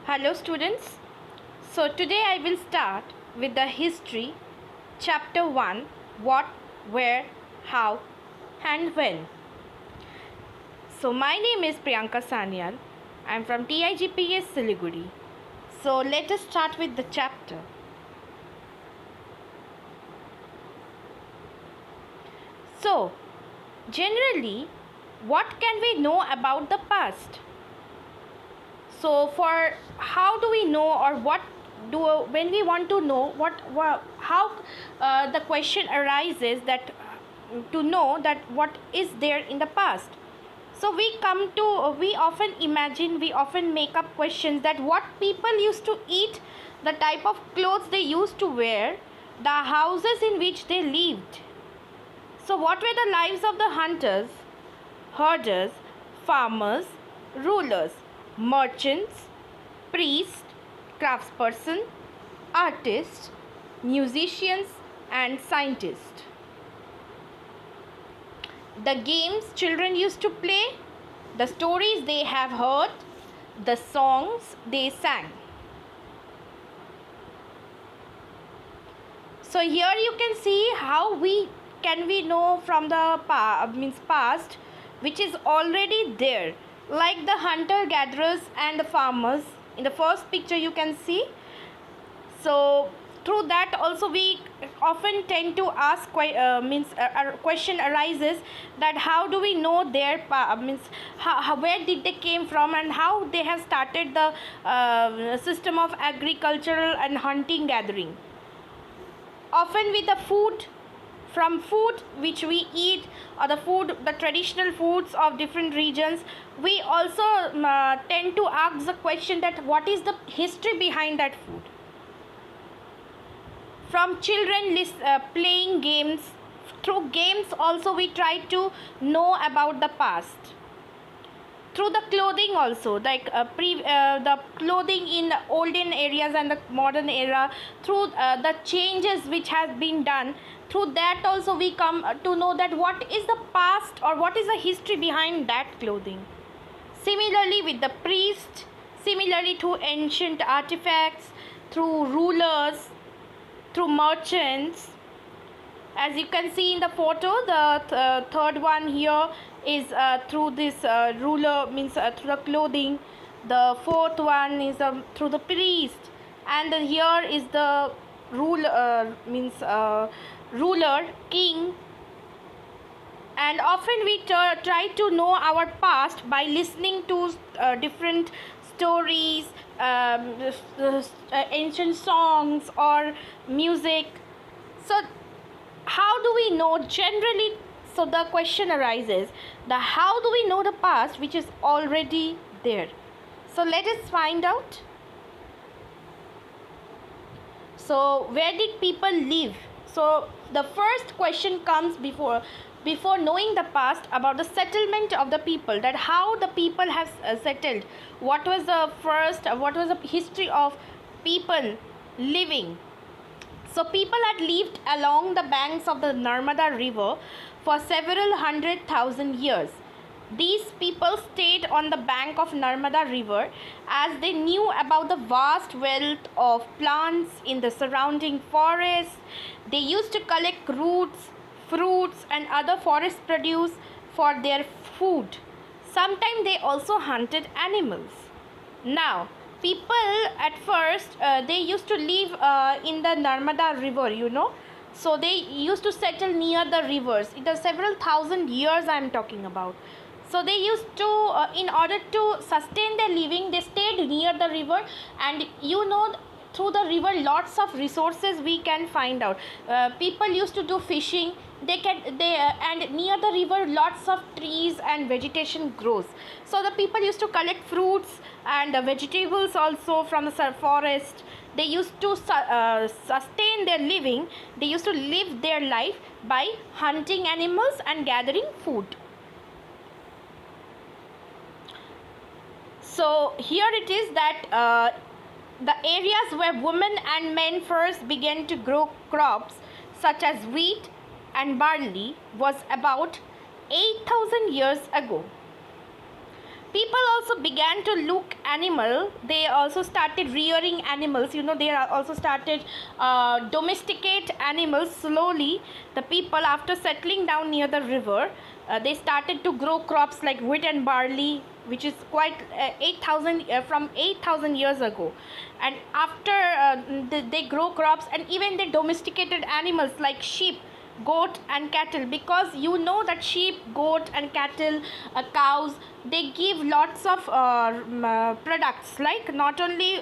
Hello students. So today I will start with the history chapter 1, what, where, how and when. So my name is Priyanka Sanyal. I am from TIGPS Siliguri. So let us start with the chapter. So generally, what can we know about the past? So for how do we know, or what do when we want to know how the question arises that to know that what is there in the past. So we often imagine, we often make up questions that what people used to eat, the type of clothes they used to wear, the houses in which they lived. So what were the lives of the hunters, herders, farmers, rulers, merchants, priests, craftsperson, artists, musicians and scientists. The games children used to play, the stories they have heard, the songs they sang. So here you can see how we know from the past, which is already there, like the hunter gatherers and the farmers in the first picture you can see. So through that also we often tend to ask a question arises that how do we know their where did they came from and how they have started the system of agricultural and hunting gathering. Often with the food, from food which we eat, or the traditional foods of different regions, we also tend to ask the question that what is the history behind that food. From children playing games, through games also we try to know about the past. Through the clothing also, like the clothing in the olden areas and the modern era, through the changes which has been done, through that also we come to know that what is the past or what is the history behind that clothing. Similarly with the priest, similarly through ancient artifacts, through rulers, through merchants. As you can see in the photo, the third one here is through this ruler, means through the clothing. The fourth one is through the priest, and here is the ruler, ruler, king. And often we try to know our past by listening to different stories, ancient songs or music. So how do we know generally? So the question arises, the how do we know the past which is already there? So let us find out. So where did people live? So the first question comes before knowing the past, about the settlement of the people, that how the people have settled, what was the history of people living. So people had lived along the banks of the Narmada river for several 100,000 years. These people stayed on the bank of Narmada river as they knew about the vast wealth of plants in the surrounding forests. They used to collect roots, fruits and other forest produce for their food. Sometimes they also hunted animals. Now, people at first they used to live in the Narmada river, so they used to settle near the rivers. It is several thousand years I am talking about. So they used to in order to sustain their living, they stayed near the river. And through the river lots of resources we can find out. People used to do fishing. And near the river lots of trees and vegetation grows. So the people used to collect fruits and vegetables also from the forest. They used to sustain their living. They used to live their life by hunting animals and gathering food. So here it is that the areas where women and men first began to grow crops such as wheat and barley was about 8,000 years ago. People also began to look animal. They also started rearing animals. They also started domesticate animals slowly. The people, after settling down near the river, they started to grow crops like wheat and barley, which is quite 8,000 from 8,000 years ago. And after they grow crops, and even they domesticated animals like sheep, goat and cattle, because that sheep, goat and cattle, cows, they give lots of products, like not only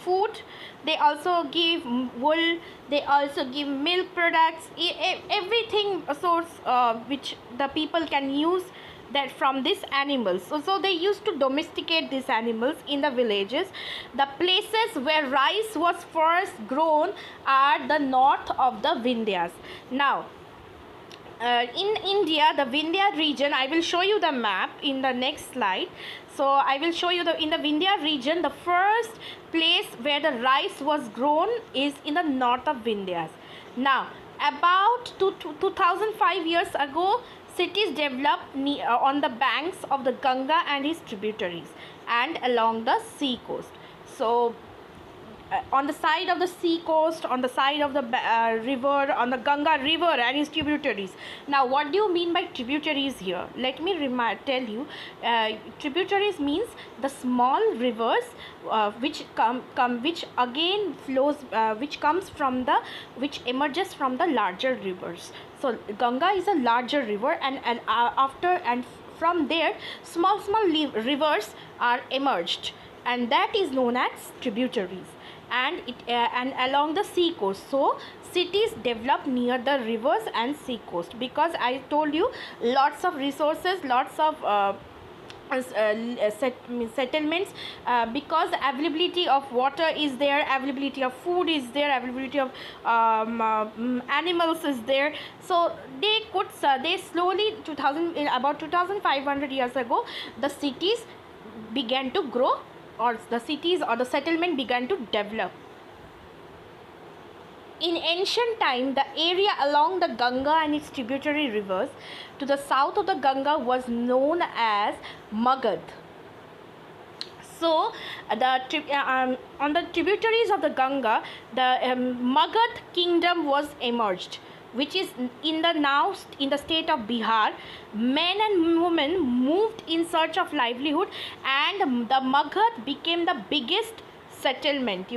food, they also give wool, they also give milk products, everything source which the people can use that from these animals. So they used to domesticate these animals in the villages. The places where rice was first grown are the north of the Vindhyas. Now, in India, the Vindhya region, I will show you the map in the next slide. So I will show you in the Vindhya region, the first place where the rice was grown is in the north of Vindhyas. Now, about 2005 years ago, cities developed on the banks of the Ganga and its tributaries and along the sea coast. So on the side of the sea coast, on the side of the river, on the Ganga river and its tributaries. Now, what do you mean by tributaries here? Let me tell you. Tributaries means the small rivers which which again flows, which emerges from the larger rivers. So Ganga is a larger river, and from there small rivers are emerged, and that is known as tributaries. And along the sea coast, so cities develop near the rivers and sea coast, because I told you lots of resources, lots of settlements, because availability of water is there, availability of food is there, availability of animals is there. So they slowly, about 2500 years ago, the cities began to grow, or the cities or the settlement began to develop. In ancient time, the area along the Ganga and its tributary rivers to the south of the Ganga was known as Magad. So on the tributaries of the Ganga, the Magad kingdom was emerged, which is in the state of Bihar. Men and women moved in search of livelihood, and the Magad became the biggest settlement,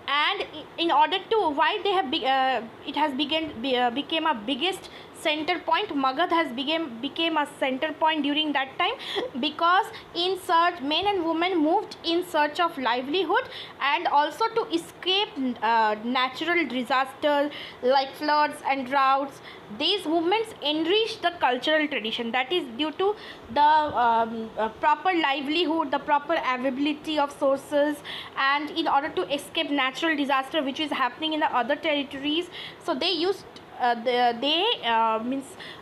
and in order to why they have it has became a biggest center point. Magad has became a center point during that time, because in search, men and women moved in search of livelihood, and also to escape natural disasters like floods and droughts. These movements enriched the cultural tradition, that is due to the proper livelihood, the proper availability of sources, and in order to escape natural disaster which is happening in the other territories. So they used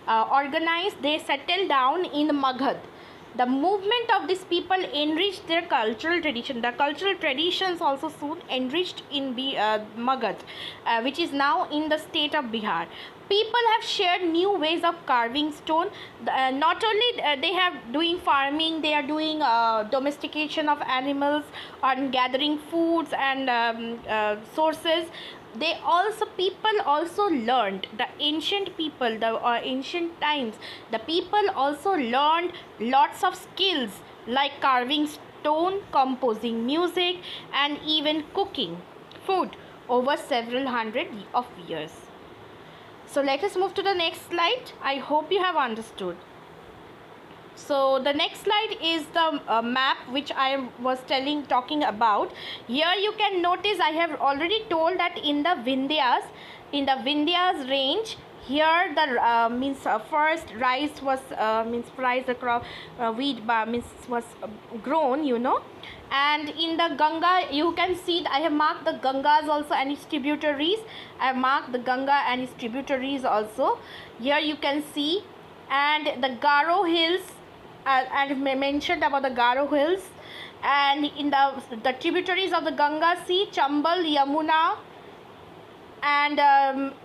organized, they settled down in Magad. The movement of these people enriched their cultural tradition. The cultural traditions also soon enriched in Magad, which is now in the state of Bihar. People have shared new ways of carving stone. Not only they have doing farming, they are doing domestication of animals, and gathering foods and sources. People also learned, the ancient people, the ancient times, the people also learned lots of skills like carving stone, composing music, and even cooking food over several hundred of years. So let us move to the next slide. I hope you have understood. So the next slide is the map which I was talking about. Here you can notice I have already told that in the Vindhyas range, here the first rice was the crop, wheat was grown, and in the Ganga you can see I have marked the Gangas also and its tributaries. I have marked the Ganga and its tributaries also. Here you can see, and the Garo hills, and mentioned about the Garo hills, and in the tributaries of the Ganga sea, Chambal, Yamuna, and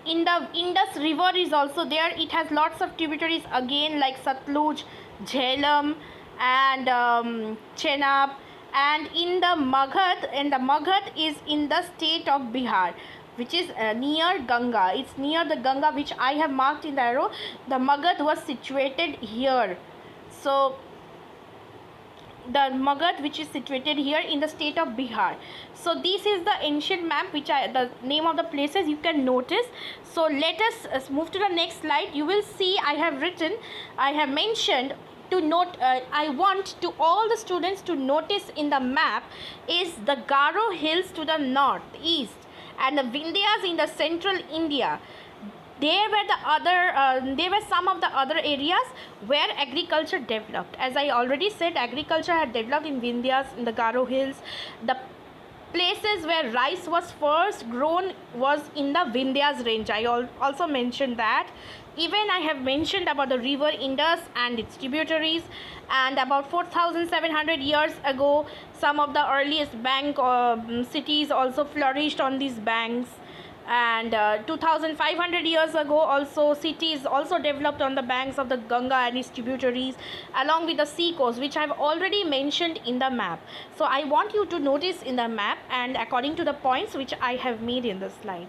in the Indus river is also there. It has lots of tributaries again, like Satluj, Jhelum, and Chenab, and in the Magad is in the state of Bihar, which is near Ganga. It's near the Ganga, which I have marked in the arrow. The Magad was situated here. So the Magad, which is situated here in the state of Bihar. So this is the ancient map, which the name of the places you can notice. So let us move to the next slide. You will see I have mentioned to note. I want to all the students to notice in the map is the Garo hills to the north east and the Vindhyas in the central India. There were some of the other areas where agriculture developed. As I already said, agriculture had developed in Vindhyas, in the Garo hills. The places where rice was first grown was in the Vindhyas range. I also mentioned that. Even I have mentioned about the river Indus and its tributaries, and about 4,700 years ago some of the earliest bank cities also flourished on these banks, and 2,500 years ago also cities also developed on the banks of the Ganga and its tributaries, along with the sea coast, which I have already mentioned in the map. So I want you to notice in the map and according to the points which I have made in the slide.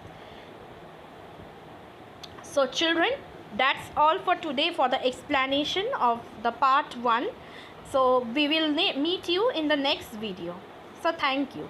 So children, that's all for today for the explanation of the part 1. So we will meet you in the next video. So thank you.